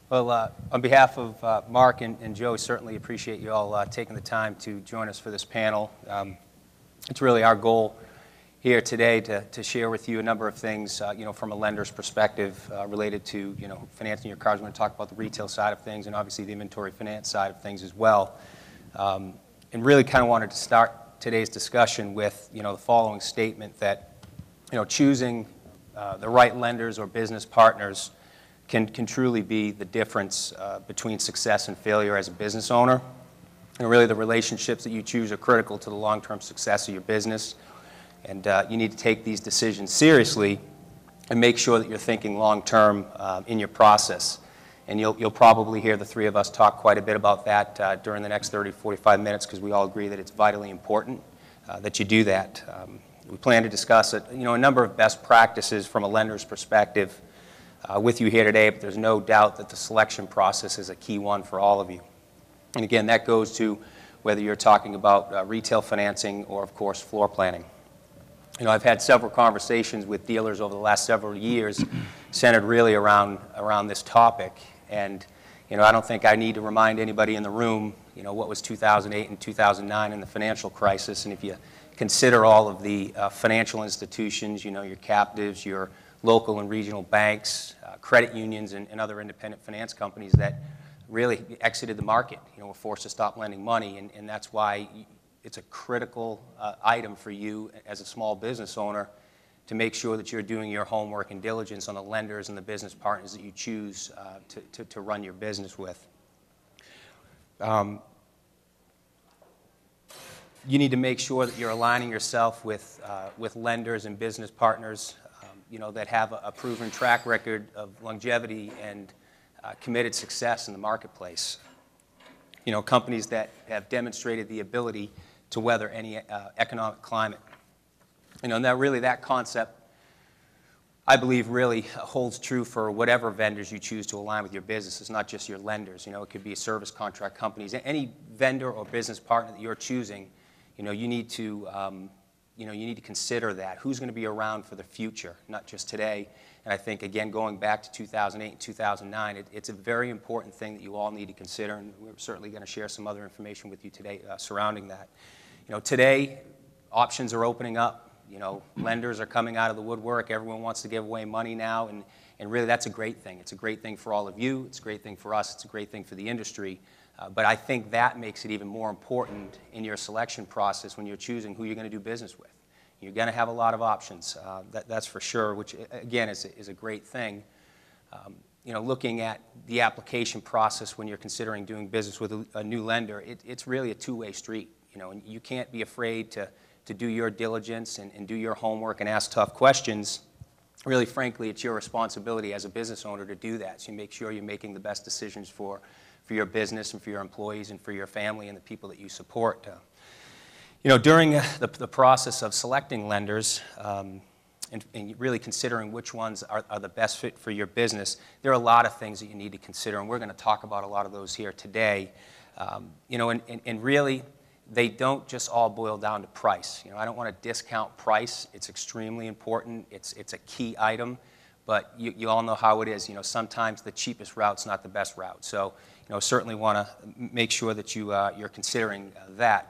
Well, on behalf of Mark and Joe, certainly appreciate you all taking the time to join us for this panel. It's really our goal here today to share with you a number of things, from a lender's perspective related to, financing your cars. We're going to talk about the retail side of things and obviously the inventory finance side of things as well. And really kind of wanted to start today's discussion with, the following statement that, choosing the right lenders or business partners can truly be the difference between success and failure as a business owner. And really the relationships that you choose are critical to the long-term success of your business. And you need to take these decisions seriously and make sure that you're thinking long-term in your process. And you'll probably hear the three of us talk quite a bit about that during the next 30 to 45 minutes because we all agree that it's vitally important that you do that. We plan to discuss a number of best practices from a lender's perspective with you here today, but there's no doubt that the selection process is a key one for all of you. And again, that goes to whether you're talking about retail financing or, of course, floor planning. I've had several conversations with dealers over the last several years centered really around this topic. And, I don't think I need to remind anybody in the room, what was 2008 and 2009 in the financial crisis. And if you consider all of the financial institutions, your captives, your local and regional banks, credit unions, and other independent finance companies that really exited the market, were forced to stop lending money. And that's why it's a critical item for you as a small business owner to make sure that you're doing your homework and diligence on the lenders and the business partners that you choose to run your business with. You need to make sure that you're aligning yourself with lenders and business partners that have a proven track record of longevity and committed success in the marketplace. Companies that have demonstrated the ability to weather any economic climate. And that concept, I believe, really holds true for whatever vendors you choose to align with your business. It's not just your lenders. It could be service contract companies. Any vendor or business partner that you're choosing, you need to consider that. Who's going to be around for the future, not just today. And I think, again, going back to 2008 and 2009, it's a very important thing that you all need to consider, and we're certainly going to share some other information with you today surrounding that. Today, options are opening up. Lenders are coming out of the woodwork. Everyone wants to give away money now, and really that's a great thing. It's a great thing for all of you. It's a great thing for us. It's a great thing for the industry. But I think that makes it even more important in your selection process when you're choosing who you're going to do business with. You're going to have a lot of options, that's for sure, which, again, is a great thing. Looking at the application process when you're considering doing business with a new lender, it's really a two-way street. And you can't be afraid to do your diligence and do your homework and ask tough questions. Really, frankly, it's your responsibility as a business owner to do that. So you make sure you're making the best decisions for your business and for your employees and for your family and the people that you support. During the process of selecting lenders and really considering which ones are the best fit for your business, there are a lot of things that you need to consider, and we're going to talk about a lot of those here today. And really, they don't just all boil down to price. I don't want to discount price. It's extremely important. It's a key item, but you all know how it is. Sometimes the cheapest route's not the best route. So, certainly want to make sure that you're considering that.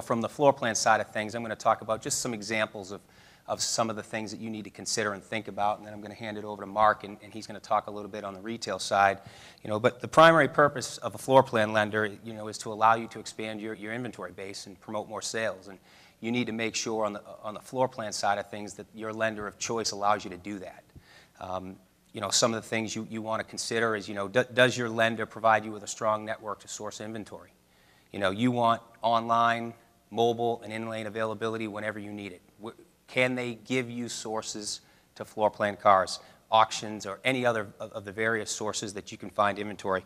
From the floor plan side of things, I'm going to talk about just some examples of some of the things that you need to consider and think about, and then I'm going to hand it over to Mark, and he's going to talk a little bit on the retail side. But the primary purpose of a floor plan lender, is to allow you to expand your inventory base and promote more sales. And you need to make sure on the floor plan side of things that your lender of choice allows you to do that. Some of the things you want to consider is, does your lender provide you with a strong network to source inventory? You want online, mobile, and in-lane availability whenever you need it. Can they give you sources to floor plan cars, auctions, or any other of the various sources that you can find inventory?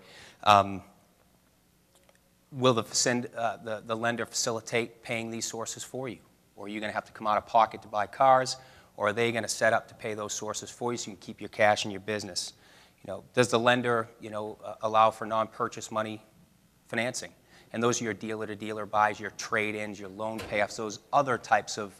Will the lender facilitate paying these sources for you? Or are you going to have to come out of pocket to buy cars? Or are they going to set up to pay those sources for you so you can keep your cash in your business? Does the lender, allow for non-purchase money financing? And those are your dealer-to-dealer buys, your trade-ins, your loan payoffs, those other types of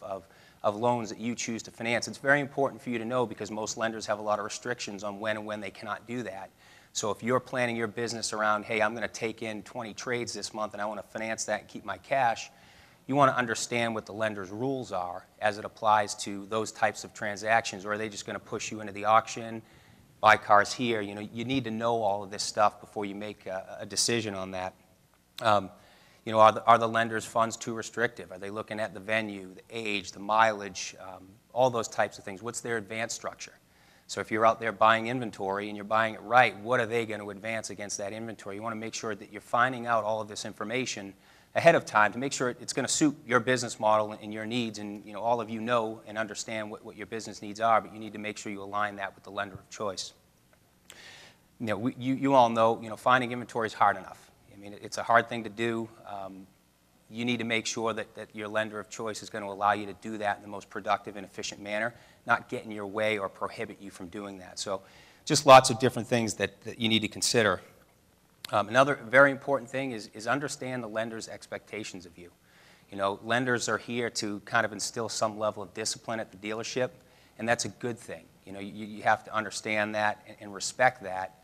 loans that you choose to finance. It's very important for you to know because most lenders have a lot of restrictions on when and when they cannot do that. So if you're planning your business around, hey, I'm going to take in 20 trades this month and I want to finance that and keep my cash, you want to understand what the lender's rules are as it applies to those types of transactions, or are they just going to push you into the auction, buy cars here? You know, you need to know all of this stuff before you make a decision on that. You know, are the lender's funds too restrictive? Are they looking at the venue, the age, the mileage, all those types of things? What's their advance structure? So if you're out there buying inventory and you're buying it right, what are they going to advance against that inventory? You want to make sure that you're finding out all of this information ahead of time to make sure it's going to suit your business model and your needs. And you know, all of you know and understand what your business needs are, but you need to make sure you align that with the lender of choice. You know, you all know, you know, finding inventory is hard enough. I mean, it's a hard thing to do. You need to make sure that your lender of choice is going to allow you to do that in the most productive and efficient manner, not get in your way or prohibit you from doing that. So just lots of different things that you need to consider. Another very important thing is understand the lender's expectations of you. You know, lenders are here to kind of instill some level of discipline at the dealership, and that's a good thing. You know, you have to understand that and respect that.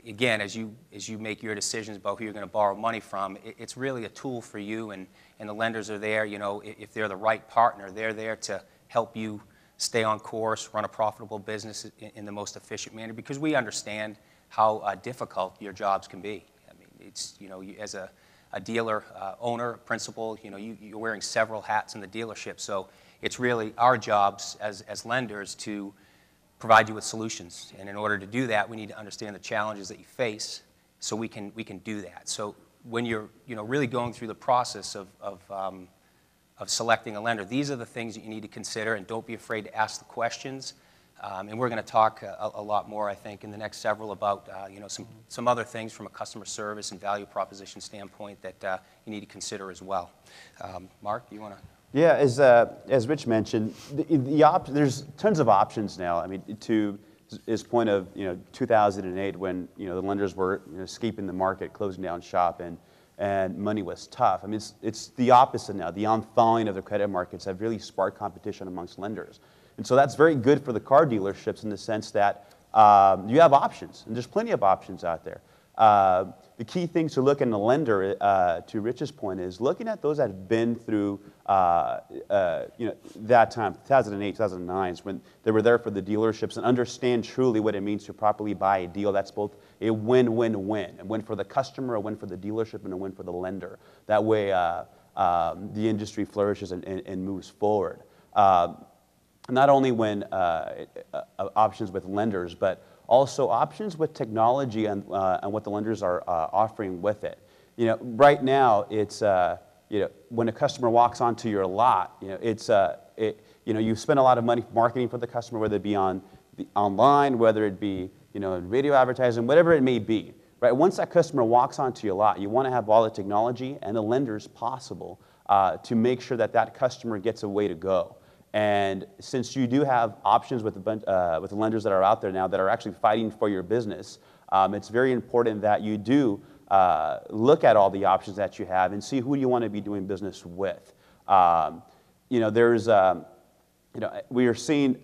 Again, as you make your decisions about who you're going to borrow money from, it's really a tool for you, and the lenders are there, you know, if they're the right partner, they're there to help you stay on course, run a profitable business in the most efficient manner, because we understand how difficult your jobs can be. I mean, it's, you know, as a dealer, owner, principal, you know, you're wearing several hats in the dealership, so it's really our jobs as lenders to provide you with solutions. And in order to do that, we need to understand the challenges that you face so we can do that. So when you're, you know, really going through the process of selecting a lender, these are the things that you need to consider, and don't be afraid to ask the questions. And we're going to talk a lot more, I think, in the next several about, you know, some other things from a customer service and value proposition standpoint that you need to consider as well. Mark, do you want to? Yeah, as Rich mentioned, there's tons of options now. I mean, to his point of, you know, 2008, when, you know, the lenders were, you know, escaping the market, closing down shop, and money was tough. I mean, it's the opposite now. The unthawing of the credit markets have really sparked competition amongst lenders. And so that's very good for the car dealerships in the sense that you have options, and there's plenty of options out there. The key thing to look in the lender, to Rich's point, is looking at those that have been through you know, that time, 2008, 2009, when they were there for the dealerships, and understand truly what it means to properly buy a deal that's both a win-win-win, a win for the customer, a win for the dealership, and a win for the lender. That way the industry flourishes and moves forward. Not only when options with lenders, but also options with technology and what the lenders are offering with it. You know, right now it's you know, when a customer walks onto your lot, you know, it's you know, you spend a lot of money marketing for the customer, whether it be online, whether it be, you know, radio advertising, whatever it may be. Right? Once that customer walks onto your lot, you want to have all the technology and the lenders possible to make sure that that customer gets a way to go. And since you do have options with the lenders that are out there now that are actually fighting for your business, it's very important that you do look at all the options that you have and see who you want to be doing business with. You know, there's, you know, we are seeing,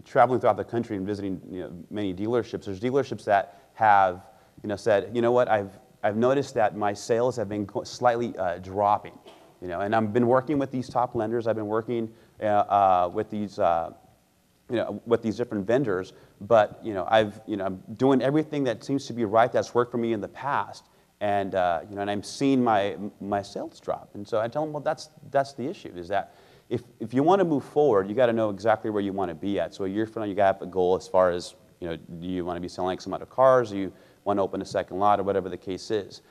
traveling throughout the country and visiting, you know, many dealerships, there's dealerships that have, you know, said, you know what, I've noticed that my sales have been slightly dropping. You know, and I've been working with these top lenders. I've been working with these, you know, with these different vendors. But you know, I'm doing everything that seems to be right, that's worked for me in the past, and you know, and I'm seeing my sales drop. And so I tell them, well, that's the issue. Is that if you want to move forward, you got to know exactly where you want to be at. So a year from now, you got to have a goal as far as, you know, do you want to be selling X amount of cars? Do you want to open a second lot, or whatever the case is?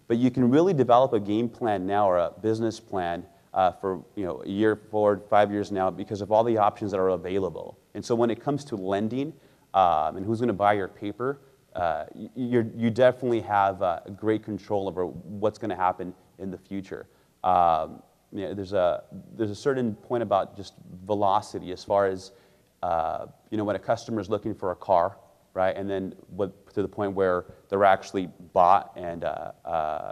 But you can really develop a game plan now, or a business plan for, you know, a year forward, 5 years now, because of all the options that are available. And so when it comes to lending and who's going to buy your paper, you definitely have great control over what's going to happen in the future. You know, there's a certain point about just velocity as far as you know, when a customer is looking for a car, right, and then to the point where they're actually bought and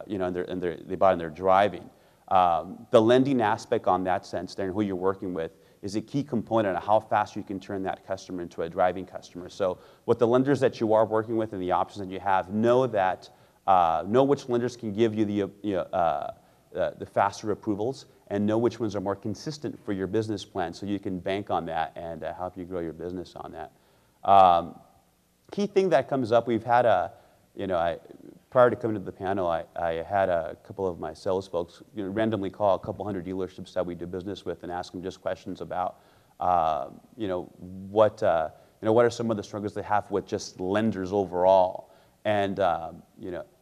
you know, they bought and they're driving. The lending aspect on that sense there and who you're working with is a key component of how fast you can turn that customer into a driving customer. So with the lenders that you are working with and the options that you have, know which lenders can give you the faster approvals, and know which ones are more consistent for your business plan, so you can bank on that and help you grow your business on that. Key thing that comes up, we've had prior to coming to the panel, I had a couple of my sales folks randomly call a couple hundred dealerships that we do business with and ask them just questions about, what are some of the struggles they have with just lenders overall, and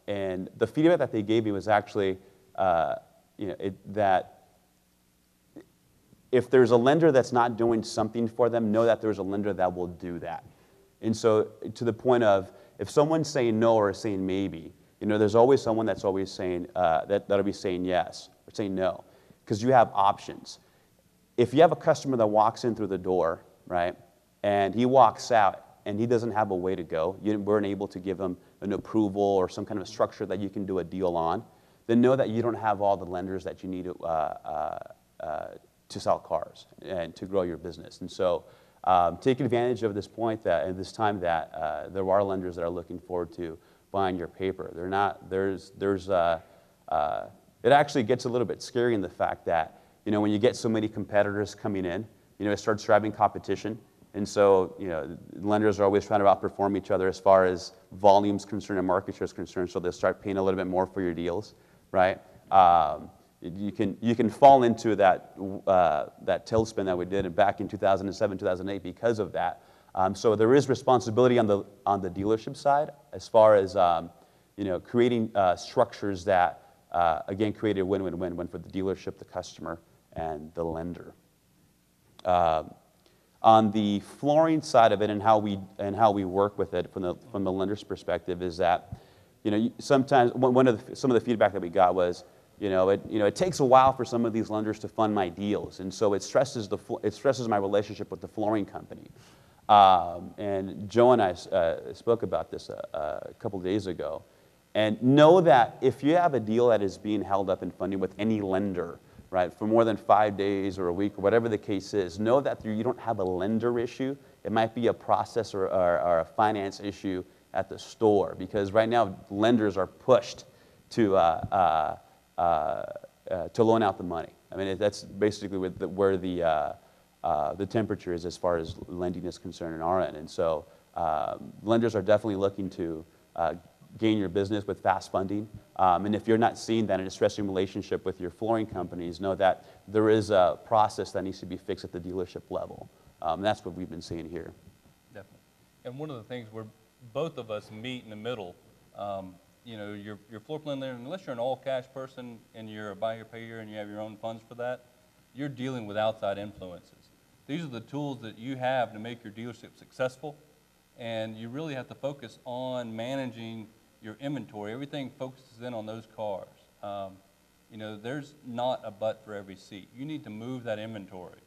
and the feedback that they gave me was actually, that if there's a lender that's not doing something for them, know that there's a lender that will do that. And so, to the point of, if someone's saying no or saying maybe, there's always someone that's always saying, that'll be saying yes or saying no, because you have options. If you have a customer that walks in through the door, right, and he walks out and he doesn't have a way to go, you weren't able to give him an approval or some kind of a structure that you can do a deal on, then know that you don't have all the lenders that you need to sell cars and to grow your business. And so, take advantage of this point that at this time that there are lenders that are looking forward to buying your paper. They're not. It actually gets a little bit scary in the fact that when you get so many competitors coming in, it starts driving competition, and so lenders are always trying to outperform each other as far as volume's concerned and market share is concerned. So they'll start paying a little bit more for your deals, right? You can fall into that tailspin that we did back in 2007, 2008 because of that. So there is responsibility on the dealership side as far as creating structures that again create a win-win-win for the dealership, the customer, and the lender. On the flooring side of it and how we work with it from the lender's perspective is that sometimes some of the feedback that we got was, it takes a while for some of these lenders to fund my deals, and so it stresses my relationship with the flooring company. And Joe and I spoke about this a couple days ago, and know that if you have a deal that is being held up in funding with any lender, right, for more than 5 days or a week or whatever the case is, know that you don't have a lender issue. It might be a process or a finance issue at the store, because right now lenders are pushed to loan out the money. I mean, that's basically where the temperature is as far as lending is concerned on our end. And so lenders are definitely looking to gain your business with fast funding. And if you're not seeing that in a stressing relationship with your flooring companies, know that there is a process that needs to be fixed at the dealership level. And that's what we've been seeing here. Definitely. And one of the things where both of us meet in the middle, your floor plan lender, unless you're an all-cash person and you're a buy-here, pay-here, and you have your own funds for that, you're dealing with outside influences. These are the tools that you have to make your dealership successful, and you really have to focus on managing your inventory. Everything focuses in on those cars. There's not a butt for every seat. You need to move that inventory.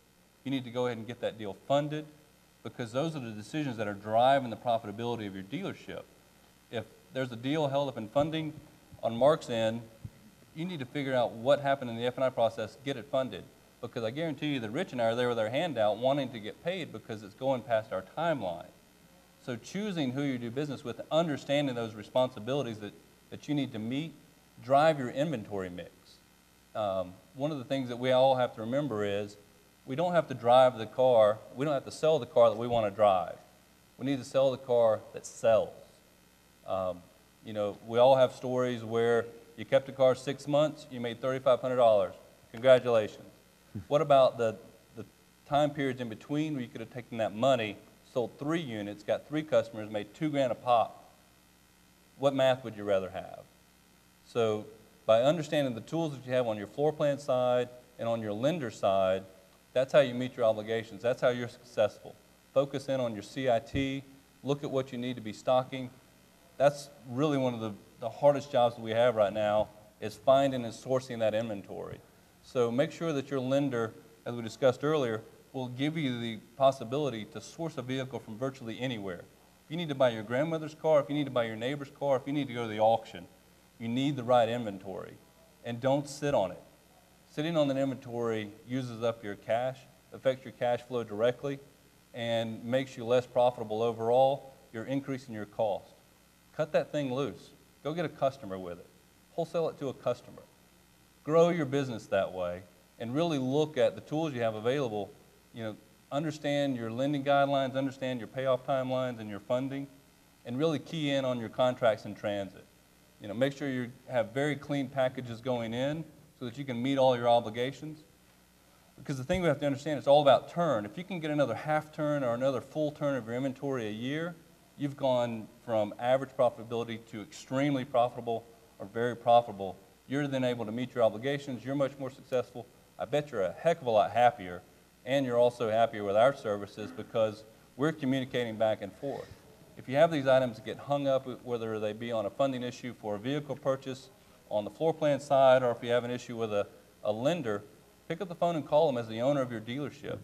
You need to go ahead and get that deal funded, because those are the decisions that are driving the profitability of your dealership. If there's a deal held up in funding on Mark's end, you need to figure out what happened in the F&I process, get it funded. Because I guarantee you that Rich and I are there with our hand out wanting to get paid because it's going past our timeline. So choosing who you do business with, understanding those responsibilities that you need to meet, drive your inventory mix. One of the things that we all have to remember is we don't have to drive the car, we don't have to sell the car that we want to drive. We need to sell the car that sells. We all have stories where you kept a car 6 months, you made $3,500. Congratulations. What about the time periods in between where you could have taken that money, sold 3 units, got 3 customers, made $2,000 a pop? What math would you rather have? So by understanding the tools that you have on your floor plan side and on your lender side, that's how you meet your obligations. That's how you're successful. Focus in on your CIT, look at what you need to be stocking. That's really one of the hardest jobs that we have right now, is finding and sourcing that inventory. So make sure that your lender, as we discussed earlier, will give you the possibility to source a vehicle from virtually anywhere. If you need to buy your grandmother's car, if you need to buy your neighbor's car, if you need to go to the auction, you need the right inventory. And don't sit on it. Sitting on the inventory uses up your cash, affects your cash flow directly and makes you less profitable overall, you're increasing your cost. Cut that thing loose. Go get a customer with it. Wholesale it to a customer. Grow your business that way and really look at the tools you have available. Understand your lending guidelines, understand your payoff timelines and your funding, and really key in on your contracts in transit. Make sure you have very clean packages going in so that you can meet all your obligations. Because the thing we have to understand, it's all about turn. If you can get another half turn or another full turn of your inventory a year, you've gone from average profitability to extremely profitable or very profitable. You're then able to meet your obligations. You're much more successful. I bet you're a heck of a lot happier, and you're also happier with our services because we're communicating back and forth. If you have these items that get hung up, whether they be on a funding issue for a vehicle purchase on the floor plan side, or if you have an issue with a lender, pick up the phone and call them as the owner of your dealership.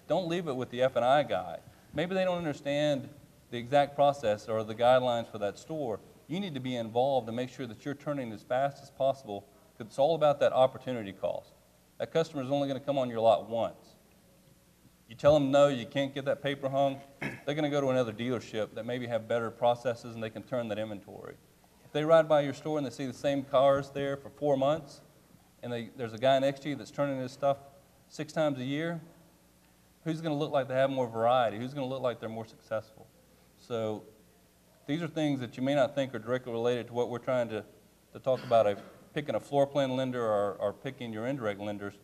Don't leave it with the F&I guy. Maybe they don't understand the exact process or the guidelines for that store. You need to be involved and make sure that you're turning as fast as possible because it's all about that opportunity cost. That customer is only going to come on your lot once. You tell them no, you can't get that paper hung, they're going to go to another dealership that maybe have better processes and they can turn that inventory. If they ride by your store and they see the same cars there for 4 months and there's a guy next to you that's turning his stuff 6 times a year, who's going to look like they have more variety? Who's going to look like they're more successful? So these are things that you may not think are directly related to what we're trying to talk about, picking a floor plan lender or picking your indirect lenders,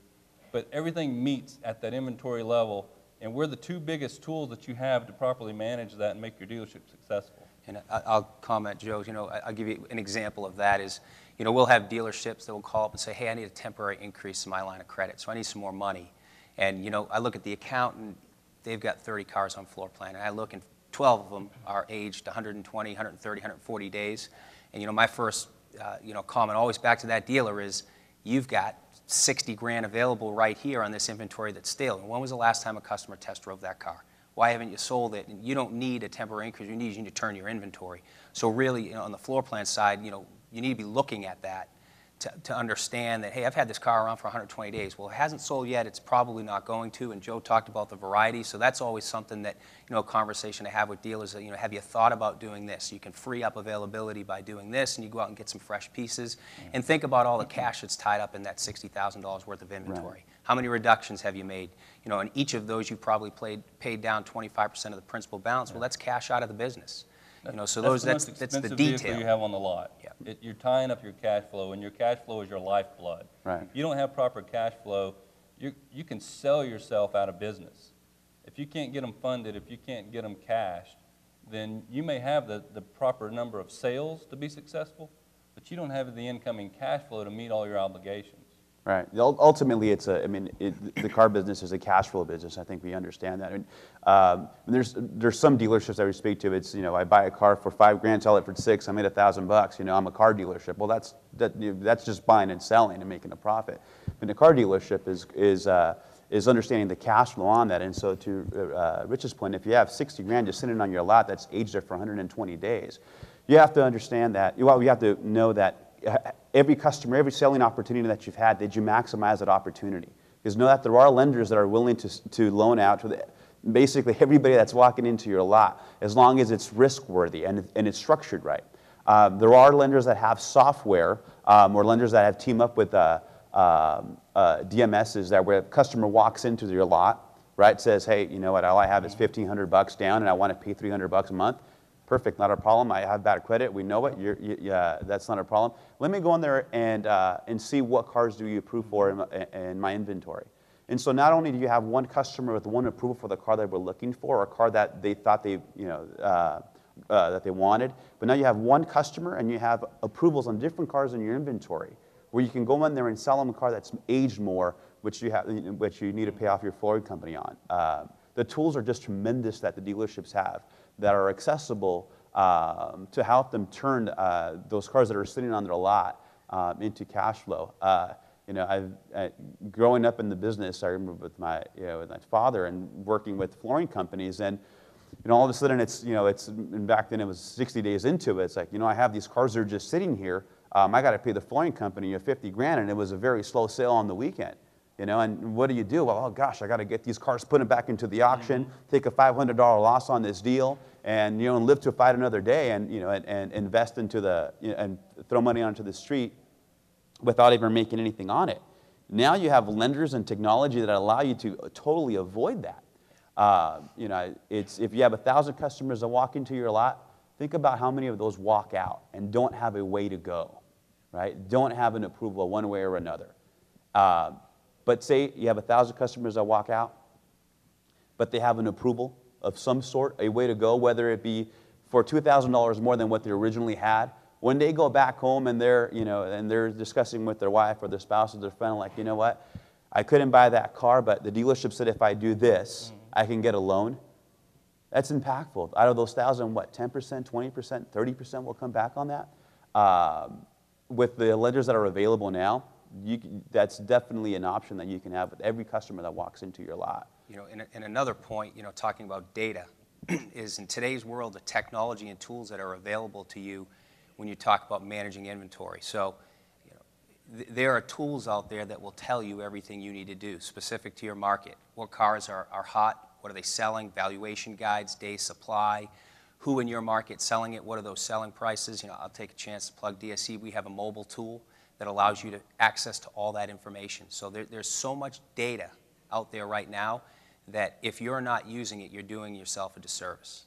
but everything meets at that inventory level, and we're the 2 biggest tools that you have to properly manage that and make your dealership successful. And I'll comment, Joe, I'll give you an example of that is, we'll have dealerships that will call up and say, hey, I need a temporary increase in my line of credit, so I need some more money. And, I look at the account and they've got 30 cars on floor plan, and I look and 12 of them are aged 120, 130, 140 days. And, my first, comment always back to that dealer is, you've got 60 grand available right here on this inventory that's stale. And when was the last time a customer test drove that car? Why haven't you sold it? And you don't need a temporary increase. You need to turn your inventory. So really, on the floor plan side, you need to be looking at that to understand that, hey, I've had this car around for 120 days. Well, it hasn't sold yet. It's probably not going to. And Joe talked about the variety. So that's always something that, a conversation I have with dealers that, have you thought about doing this? You can free up availability by doing this, and you go out and get some fresh pieces. And think about all the cash that's tied up in that $60,000 worth of inventory. Right. How many reductions have you made? And each of those you probably paid down 25% of the principal balance. Well, that's cash out of the business. So that's the detail you have on the lot. Yeah. You're tying up your cash flow, and your cash flow is your lifeblood. Right. If you don't have proper cash flow, you can sell yourself out of business. If you can't get them funded, if you can't get them cashed, then you may have the proper number of sales to be successful, but you don't have the incoming cash flow to meet all your obligations. Right. Ultimately, the car business is a cash flow business. I think we understand that. There's some dealerships that we speak to. It's I buy a car for $5 grand, sell it for $6. I made $1,000. I'm a car dealership. Well, that's just buying and selling and making a profit. And a car dealership is understanding the cash flow on that. And so to Rich's point, if you have 60 grand just sitting on your lot that's aged there for 120 days, you have to understand that. Well, you have to know that. Every customer, every selling opportunity that you've had, did you maximize that opportunity? Because know that there are lenders that are willing to loan out to basically everybody that's walking into your lot, as long as it's risk worthy and it's structured right. There are lenders that have software or lenders that have teamed up with DMSs that where a customer walks into your lot, right, says, hey, you know what, all I have is $1,500 down and I want to pay $300 a month. Perfect, not a problem. I have bad credit. We know it. That's not a problem. Let me go in there and see what cars do you approve for in my inventory. And so not only do you have one customer with one approval for the car that we're looking for, or a car that they thought that they wanted, but now you have one customer and you have approvals on different cars in your inventory, where you can go in there and sell them a car that's aged more, which you need to pay off your flooring company on. The tools are just tremendous that the dealerships have that are accessible to help them turn those cars that are sitting on their lot into cash flow. Growing up in the business, I remember with my father and working with flooring companies, and all of a sudden and back then it was 60 days into it. It's like, I have these cars that are just sitting here. I got to pay the flooring company $50 grand, and it was a very slow sale on the weekend. You know, and what do? Well, oh gosh, I got to get these cars, put them back into the auction, take a $500 loss on this deal, and and live to fight another day, and and invest into and throw money onto the street without even making anything on it. Now you have lenders and technology that allow you to totally avoid that. It's if you have 1,000 customers that walk into your lot, think about how many of those walk out and don't have a way to go, right? Don't have an approval one way or another. But say you have 1,000 customers that walk out, but they have an approval of some sort, a way to go, whether it be for $2,000 more than what they originally had. When they go back home and they're discussing with their wife or their spouse or their friend, like, you know what, I couldn't buy that car, but the dealership said if I do this, I can get a loan. That's impactful. Out of those 1,000, what, 10%, 20%, 30% will come back on that? With the lenders that are available now, that's definitely an option that you can have with every customer that walks into your lot. And another point, talking about data, is in today's world, the technology and tools that are available to you when you talk about managing inventory. So, there are tools out there that will tell you everything you need to do specific to your market. What cars are hot? What are they selling? Valuation guides, day supply. Who in your market selling it? What are those selling prices? I'll take a chance to plug DSE. We have a mobile tool that allows you to access to all that information. So there's so much data out there right now that if you're not using it, you're doing yourself a disservice.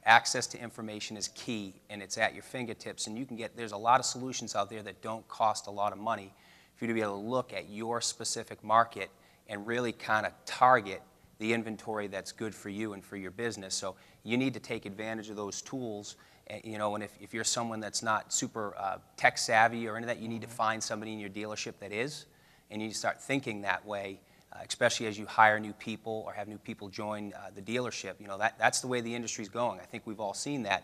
Access to information is key, and it's at your fingertips, and there's a lot of solutions out there that don't cost a lot of money for you to be able to look at your specific market and really kind of target the inventory that's good for you and for your business. So you need to take advantage of those tools. And if you're someone that's not super tech savvy or any of that, you need to find somebody in your dealership that is, and you need to start thinking that way, especially as you hire new people or have new people join the dealership. That's the way the industry's going. I think we've all seen that.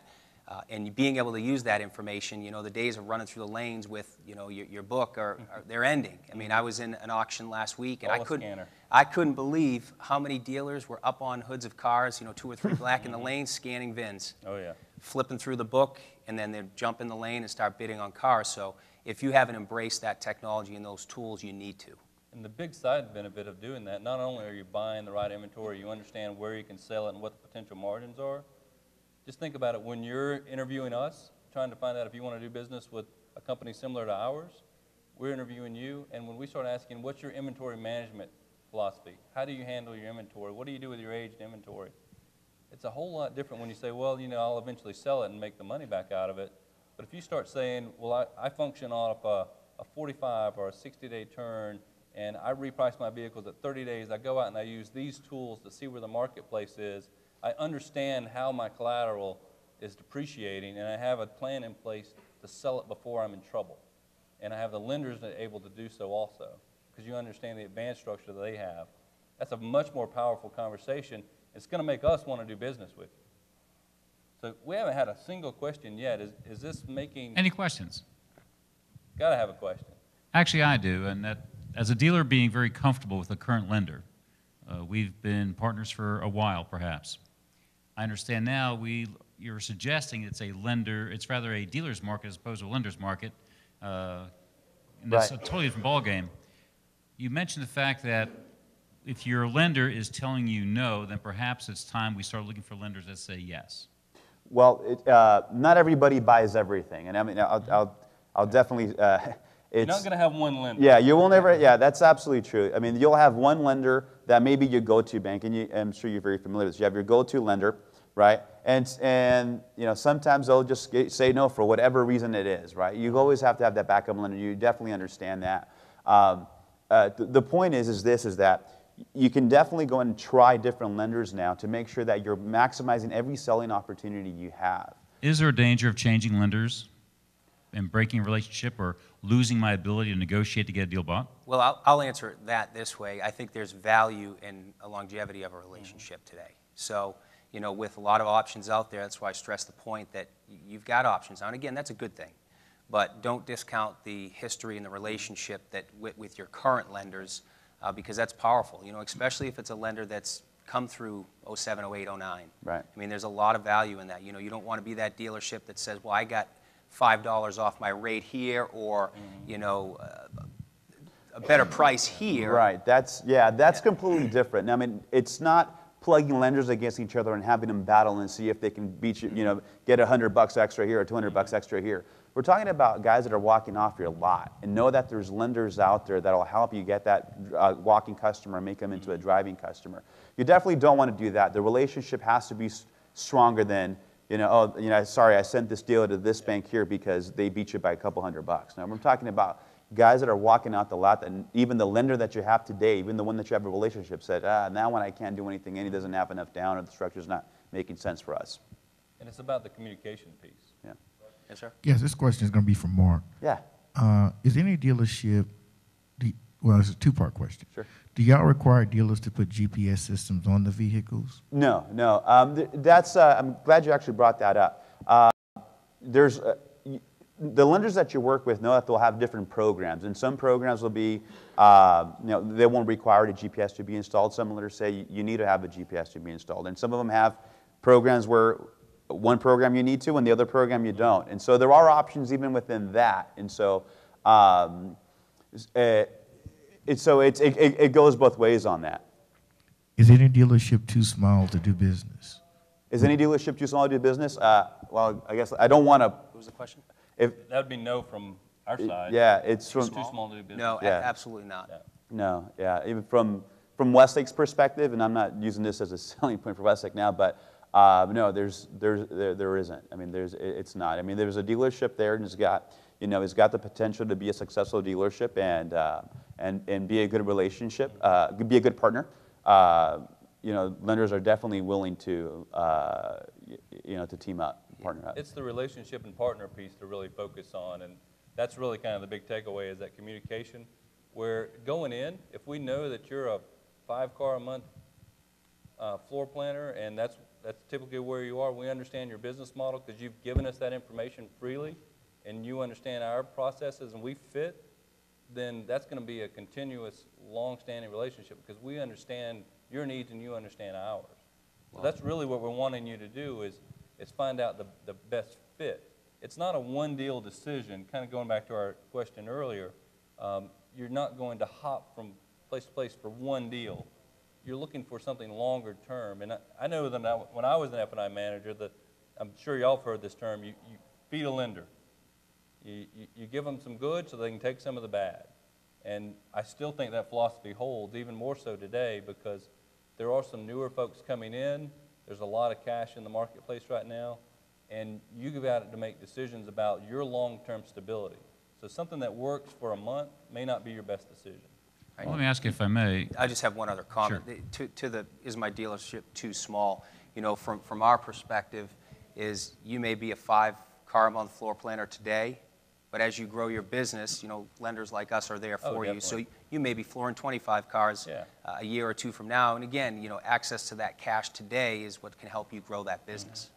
And being able to use that information, the days of running through the lanes with, your book they're ending. I mean, I was in an auction last week, and I couldn't believe how many dealers were up on hoods of cars, 2 or 3 black in the lane, scanning VINs. Oh, yeah. Flipping through the book, and then they'd jump in the lane and start bidding on cars. So if you haven't embraced that technology and those tools, you need to. And the big side benefit of doing that, not only are you buying the right inventory, you understand where you can sell it and what the potential margins are. Just think about it. When you're interviewing us, trying to find out if you want to do business with a company similar to ours, we're interviewing you, and when we start asking, what's your inventory management philosophy? How do you handle your inventory? What do you do with your aged inventory? It's a whole lot different when you say, well, I'll eventually sell it and make the money back out of it. But if you start saying, well, I function off a 45 or a 60-day turn, and I reprice my vehicles at 30 days, I go out and I use these tools to see where the marketplace is, I understand how my collateral is depreciating, and I have a plan in place to sell it before I'm in trouble. And I have the lenders that are able to do so also, because you understand the advanced structure that they have. That's a much more powerful conversation. It's going to make us want to do business with you. So we haven't had a single question yet. Is this making... Any questions? Got to have a question. Actually, I do, and that as a dealer being very comfortable with the current lender, we've been partners for a while, perhaps. I understand now you're suggesting it's rather a dealer's market as opposed to a lender's market, and that's Right. a totally different ballgame. You mentioned the fact that if your lender is telling you no, then perhaps it's time we start looking for lenders that say yes. Well, not everybody buys everything, and I mean, I'll definitely. You're not going to have one lender. Yeah, you will never. Yeah, that's absolutely true. I mean, you'll have one lender that may be your go-to bank, and I'm sure you're very familiar with this. You have your go-to lender, right? And sometimes they'll just say no for whatever reason it is, right? You always have to have that backup lender. You definitely understand that. The point is that you can definitely go and try different lenders now to make sure that you're maximizing every selling opportunity you have. Is there a danger of changing lenders and breaking a relationship or losing my ability to negotiate to get a deal bought? Well, I'll answer that this way. I think there's value in a longevity of a relationship today. So, with a lot of options out there, that's why I stress the point that you've got options. And again, that's a good thing. But don't discount the history and the relationship that with your current lenders, because that's powerful, especially if it's a lender that's come through 07, 08, 09. Right. I mean, there's a lot of value in that. You don't want to be that dealership that says, well, I got $5 off my rate here, or, a better price here. Right. That's completely different. I mean, it's not plugging lenders against each other and having them battle and see if they can beat you. You know, get $100 extra here or $200 extra here. We're talking about guys that are walking off your lot and know that there's lenders out there that will help you get that walking customer and make them into a driving customer. You definitely don't want to do that. The relationship has to be stronger than, sorry, I sent this deal to this bank here because they beat you by a couple $100. Now, we're talking about guys that are walking out the lot, and even the lender that you have today, even the one that you have a relationship, said, now when I can't do anything, and he doesn't have enough down, or the structure's not making sense for us. And it's about the communication piece. Yeah. Yes, sir. Yes, this question is going to be from Mark. Yeah. Is any dealership, well, it's a two-part question. Sure. Do y'all require dealers to put GPS systems on the vehicles? No. I'm glad you actually brought that up. The lenders that you work with know that they'll have different programs, and some programs will be, they won't require a GPS to be installed. Some lenders say you need to have a GPS to be installed, and some of them have programs where one program you need to, and the other program you don't. And so there are options even within that. And so, it goes both ways on that. Is any dealership too small to do business? Is any dealership too small to do business? Well, I guess I don't want to. What was the question? That would be no from our side. Yeah, it's Too small to do business. No, Yeah. absolutely not. Yeah. No, yeah. Even from Westlake's perspective, and I'm not using this as a selling point for Westlake now, but no, there isn't. I mean, it's not. I mean, there's a dealership there, and it's got the potential to be a successful dealership and be a good relationship, be a good partner. Lenders are definitely willing to to team up, partner up. It's the relationship and partner piece to really focus on, and that's really kind of the big takeaway is that communication. Where going in, if we know that you're a 5-car a month floor planner, and that's typically where you are, we understand your business model because you've given us that information freely, and you understand our processes and we fit, then that's going to be a continuous, long-standing relationship because we understand your needs and you understand ours. So that's really what we're wanting you to do is find out the best fit. It's not a one-deal decision. Kind of going back to our question earlier, you're not going to hop from place to place for one deal. You're looking for something longer term. And I know that when I was an F&I manager, I'm sure y'all have heard this term, you feed a lender. You give them some good so they can take some of the bad. And I still think that philosophy holds, even more so today, because there are some newer folks coming in. There's a lot of cash in the marketplace right now. And you go out to make decisions about your long-term stability. So something that works for a month may not be your best decision. Right. Well, let me ask you if I may. I just have one other comment. Sure. Is my dealership too small? From our perspective, is you may be a 5-car a month floor planner today, but as you grow your business, lenders like us are there for you. So you may be flooring 25 cars a year or two from now. And again, access to that cash today is what can help you grow that business.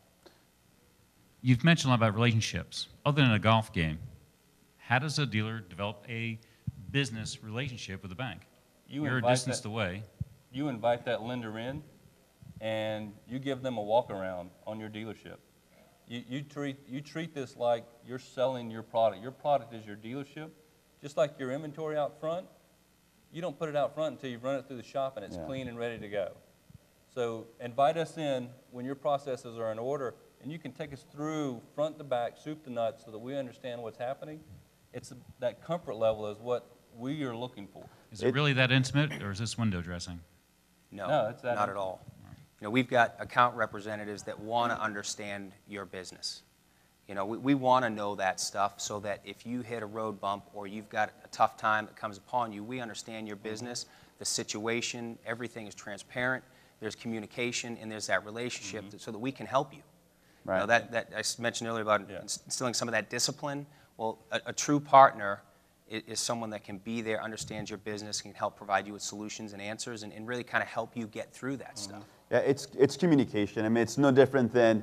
You've mentioned a lot about relationships. Other than a golf game, how does a dealer develop a business relationship with a bank? You're a distance away. You invite that lender in, and you give them a walk around on your dealership. You treat this like you're selling your product. Your product is your dealership. Just like your inventory out front, you don't put it out front until you've run it through the shop and it's clean and ready to go. So invite us in when your processes are in order, and you can take us through front to back, soup to nuts, so that we understand what's happening. It's that comfort level is what we are looking for. Is it really that intimate, or is this window dressing? No, it's that not at all. We've got account representatives that want to understand your business. We want to know that stuff so that if you hit a road bump or you've got a tough time that comes upon you, we understand your business, the situation, everything is transparent, there's communication, and there's that relationship so that we can help you. Right. That I mentioned earlier about instilling some of that discipline. Well, a true partner is someone that can be there, understands your business, can help provide you with solutions and answers, and really kind of help you get through that stuff. Yeah, it's communication. I mean, it's no different than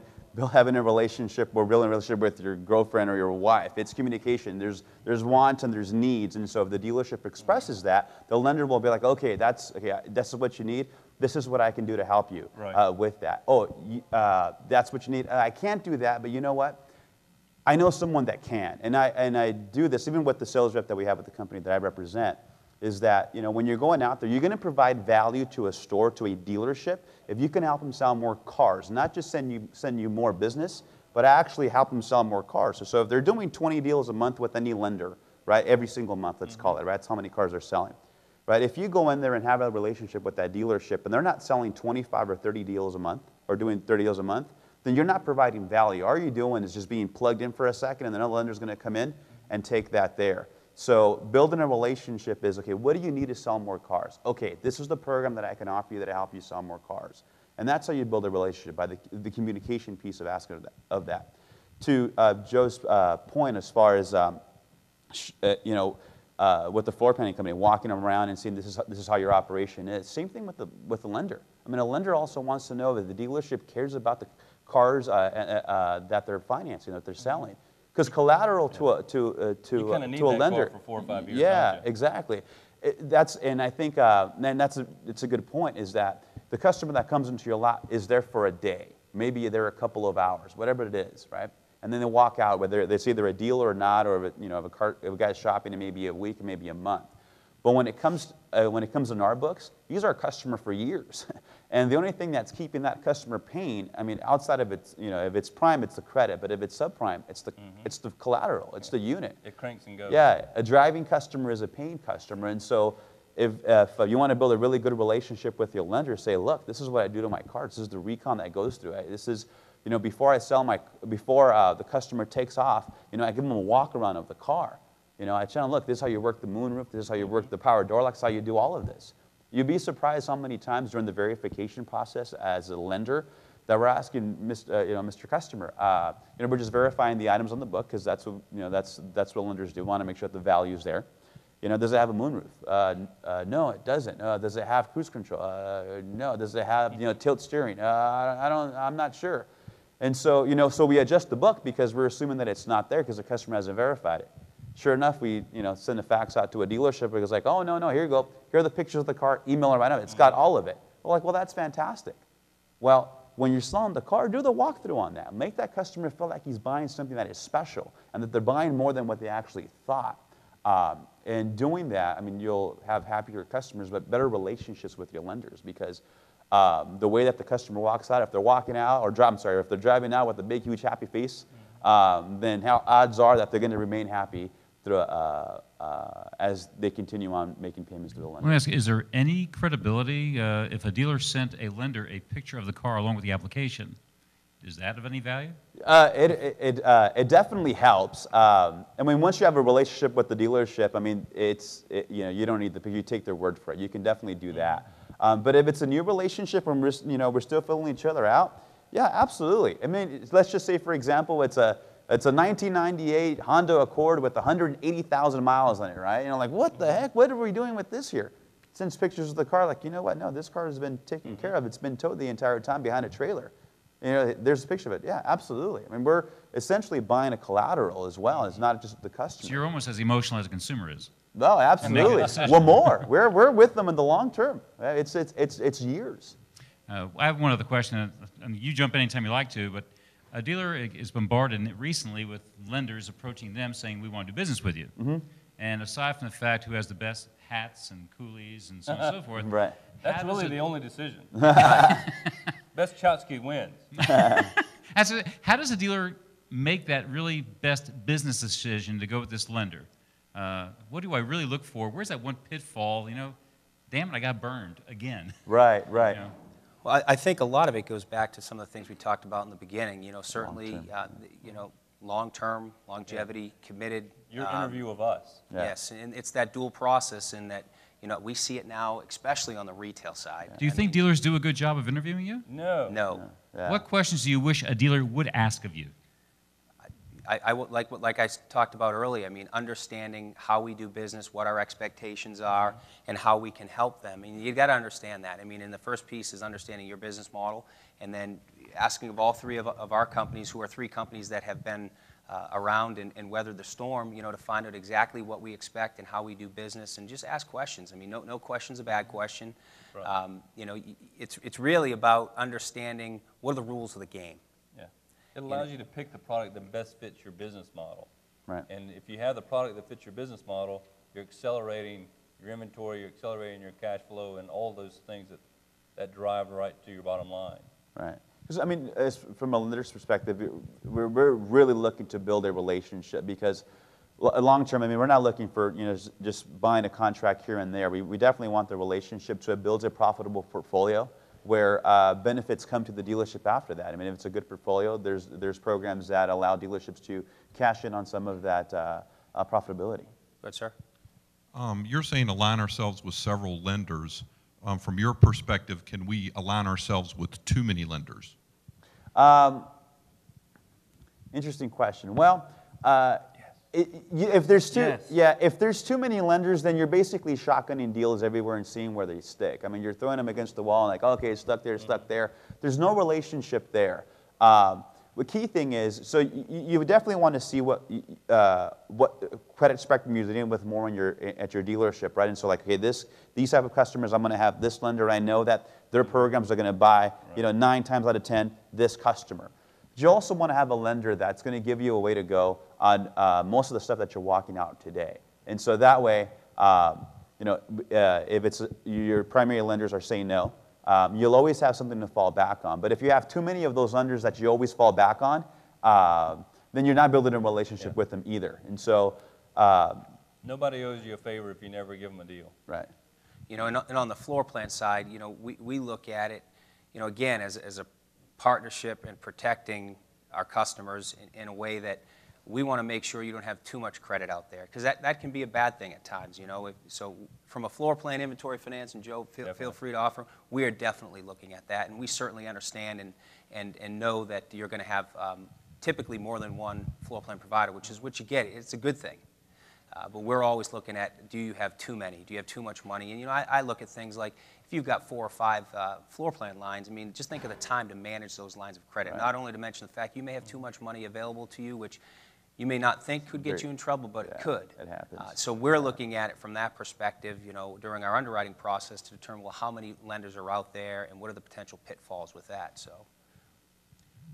having a relationship or building a relationship with your girlfriend or your wife. It's communication. There's wants and there's needs, and so if the dealership expresses that, the lender will be like, okay, that's what you need. This is what I can do to help you with that. That's what you need. I can't do that, but you know what? I know someone that can, and I do this even with the sales rep that we have at the company that I represent. is that, you know, when you're going out there, you're going to provide value to a store, to a dealership, if you can help them sell more cars, not just send you more business, but actually help them sell more cars. So if they're doing 20 deals a month with any lender, right, every single month, let's call it, right, that's how many cars they're selling. Right, if you go in there and have a relationship with that dealership and they're not selling 25 or 30 deals a month or doing 30 deals a month, then you're not providing value. All you're doing is just being plugged in for a second and then another lender's going to come in and take that there. So building a relationship is, okay, what do you need to sell more cars? Okay, this is the program that I can offer you that will help you sell more cars. And that's how you build a relationship, by the communication piece of asking of that. To Joe's point, as far as, you know, with the floor planning company, walking around and seeing this is how your operation is. Same thing with the lender. I mean, a lender also wants to know that the dealership cares about the cars that they're financing, that they're selling. Because collateral to a lender, for 4 or 5 years. yeah, exactly. And I think it's a good point, is that the customer that comes into your lot is there for a day, maybe they're a couple of hours, whatever it is, right? And then they walk out, whether they say they're a dealer or not, or if, you know, if a guy's shopping, it may be a week, it may be a month. But when it comes in our books, he's our customer for years, and the only thing that's keeping that customer paying, I mean, outside of its, you know, if it's prime, it's the credit, but if it's subprime, it's the collateral, it's the unit. It cranks and goes. Yeah, a driving customer is a paying customer, and so if you want to build a really good relationship with your lender, say, look, this is what I do to my car. This is the recon that goes through. This is, you know, before the customer takes off, you know, I give them a walk around of the car. You know, I tell them, look, this is how you work the moonroof, this is how you work the power door locks, how you do all of this. You'd be surprised how many times during the verification process as a lender that we're asking, Mr. Customer, you know, we're just verifying the items on the book, because that's what, you know, that's what lenders do. Want to make sure that the value's there. You know, does it have a moonroof? No, it doesn't. Does it have cruise control? No. Does it have, you know, tilt steering? I'm not sure. And so, you know, so we adjust the book because we're assuming that it's not there because the customer hasn't verified it. Sure enough, we, you know, send a fax out to a dealership because, like, oh, no, here you go. Here are the pictures of the car. Email it right now. It's got all of it. We're like, well, that's fantastic. Well, when you're selling the car, do the walkthrough on that. Make that customer feel like he's buying something that is special and that they're buying more than what they actually thought. And doing that, I mean, you'll have happier customers, but better relationships with your lenders, because the way that the customer walks out, if they're walking out, or if they're driving out with a big, huge, happy face, then how odds are that they're going to remain happy through, as they continue on making payments to the lender. Let me ask you, is there any credibility if a dealer sent a lender a picture of the car along with the application? Is that of any value? It definitely helps. I mean, once you have a relationship with the dealership, I mean, you know, you don't need the picture. You take their word for it. You can definitely do that. But if it's a new relationship and we're still filling each other out, yeah, absolutely. I mean, let's just say, for example, it's a 1998 Honda Accord with 180,000 miles on it, right? You know, like, what the heck? What are we doing with this here? Sends pictures of the car, like, you know what? No, this car has been taken care of. It's been towed the entire time behind a trailer. You know, there's a picture of it. Yeah, absolutely. I mean, we're essentially buying a collateral as well. It's not just the customer. So you're almost as emotional as a consumer is. No, absolutely. Well, more. We're with them in the long term. It's years. I have one other question, and you jump in anytime you like to, but a dealer is bombarded recently with lenders approaching them saying, we want to do business with you. Mm-hmm. And aside from the fact who has the best hats and coolies and so on and so forth. Right. That's really the only decision. Best Chotsky wins. How does a dealer make that really best business decision to go with this lender? What do I really look for? Where's that one pitfall? You know, damn it, I got burned again. Right. You know? Well, I think a lot of it goes back to some of the things we talked about in the beginning. You know, certainly, you know, long-term, longevity, committed. Your interview of us. Yeah. Yes, and it's that dual process in that, you know, we see it now, especially on the retail side. Do you think dealers do a good job of interviewing you? No. No. Yeah. What questions do you wish a dealer would ask of you? I would, like I talked about earlier, I mean, understanding how we do business, what our expectations are, and how we can help them. I mean, you got to understand that. I mean, and the first piece is understanding your business model, and then asking of all three of our companies, who are three companies that have been around and weathered the storm, you know, to find out exactly what we expect and how we do business, and just ask questions. I mean, no question's a bad question. Right. You know, it's really about understanding what are the rules of the game. It allows you to pick the product that best fits your business model. Right. And if you have the product that fits your business model, you're accelerating your inventory, you're accelerating your cash flow, and all those things that drive right to your bottom line. Right. Because, I mean, from a lender's perspective, we're really looking to build a relationship because long term, I mean, we're not looking for, just buying a contract here and there. We definitely want the relationship so it builds a profitable portfolio where benefits come to the dealership after that. I mean, if it's a good portfolio, there's programs that allow dealerships to cash in on some of that profitability. Good, sir. You're saying align ourselves with several lenders. From your perspective, can we align ourselves with too many lenders? Interesting question. Well, if there's if there's too many lenders, then you're basically shotgunning deals everywhere and seeing where they stick. I mean, you're throwing them against the wall and like, okay, it's stuck there, it's stuck there. There's no relationship there. The key thing is, so you would definitely want to see what credit spectrum you're dealing with more when you're at your dealership, right? And so like, okay, these type of customers, I'm going to have this lender. I know that their programs are going to buy, 9 times out of 10 this customer. You also want to have a lender that's going to give you a way to go on most of the stuff that you're walking out today. And so that way, if it's your primary lenders are saying no, you'll always have something to fall back on. But if you have too many of those lenders that you always fall back on, then you're not building a relationship with them either. And so nobody owes you a favor if you never give them a deal. Right. And on the floor plan side, we look at it, again, as a partnership and protecting our customers in a way that we want to make sure you don't have too much credit out there, because that can be a bad thing at times. So from a floor plan inventory finance, and Joe, feel free to offer, we are definitely looking at that, and we certainly understand and know that you're going to have typically more than one floor plan provider, which is what you get. It's a good thing. But we're always looking at, do you have too many? Do you have too much money? And I look at things like, if you've got 4 or 5 floor plan lines, I mean, just think of the time to manage those lines of credit. Right. Not only to mention the fact you may have too much money available to you, which you may not think could get you in trouble, but it could. It happens. So we're looking at it from that perspective, during our underwriting process to determine, well, how many lenders are out there and what are the potential pitfalls with that. So,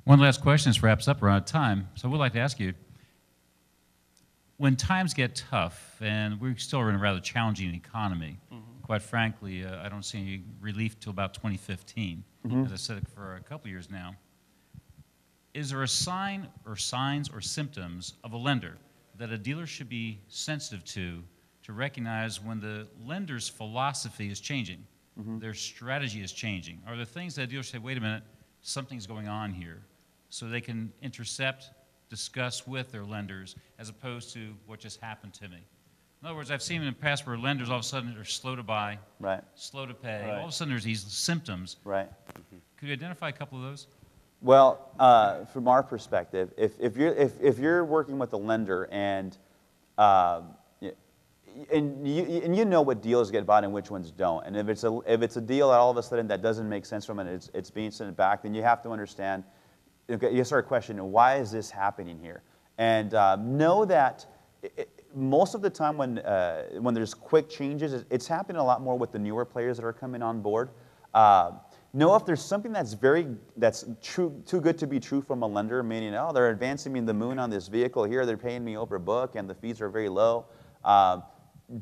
one last question. This wraps up. We're out of time. So we'd like to ask you, when times get tough, and we still are in a rather challenging economy, quite frankly, I don't see any relief till about 2015, as I said for a couple years now. Is there a sign or signs or symptoms of a lender that a dealer should be sensitive to recognize when the lender's philosophy is changing, their strategy is changing? Are there things that a dealer should say, wait a minute, something's going on here, so they can intercept, discuss with their lenders, as opposed to what just happened to me? In other words, I've seen in the past where lenders all of a sudden are slow to buy, slow to pay. All of a sudden there's these symptoms. Right. Could you identify a couple of those? Well, from our perspective, if you're working with a lender and you know what deals get bought and which ones don't, and if it's a deal that all of a sudden that doesn't make sense from it, it's being sent back, then you have to understand. You start questioning, why is this happening here? And know that most of the time when there's quick changes, it's happening a lot more with the newer players that are coming on board. Know if there's something that's true, too good to be true from a lender, meaning, oh, they're advancing me the moon on this vehicle here, they're paying me over book, and the fees are very low.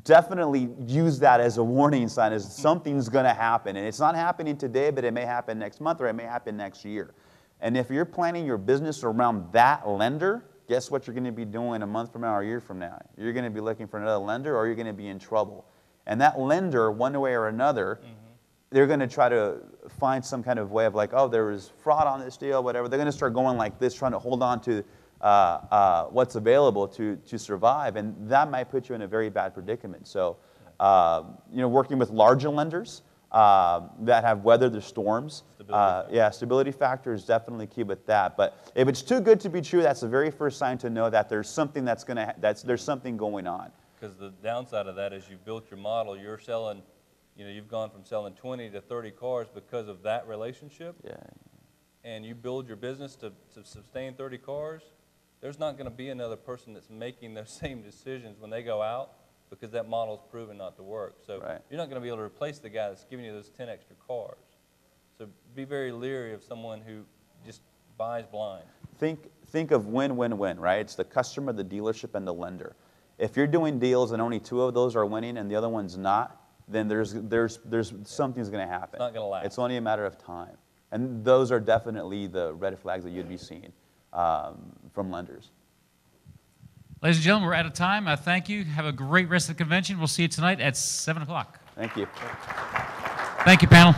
Definitely use that as a warning sign, as something's going to happen. And it's not happening today, but it may happen next month, or it may happen next year. And if you're planning your business around that lender, guess what you're going to be doing a month from now or a year from now? You're going to be looking for another lender, or you're going to be in trouble. And that lender, one way or another, they're going to try to find some kind of way of like, oh, there was fraud on this deal, whatever. They're going to start going like this, trying to hold on to what's available to survive. And that might put you in a very bad predicament. So, working with larger lenders that have weathered the storms, stability factor is definitely key with that. But if it's too good to be true, that's the very first sign to know that there's something there's something going on. Because the downside of that is you've built your model, you're selling, you've gone from selling 20 to 30 cars because of that relationship. Yeah. And you build your business to sustain 30 cars, there's not going to be another person that's making those same decisions when they go out, because that model's proven not to work. So you're not going to be able to replace the guy that's giving you those 10 extra cars. So be very leery of someone who just buys blind. Think of win-win-win, right? It's the customer, the dealership, and the lender. If you're doing deals and only 2 of those are winning and the other one's not, then there's something's going to happen. It's not gonna last. It's only a matter of time. And those are definitely the red flags that you'd be seeing from lenders. Ladies and gentlemen, we're out of time. I thank you. Have a great rest of the convention. We'll see you tonight at 7 o'clock. Thank you. Thank you, panel.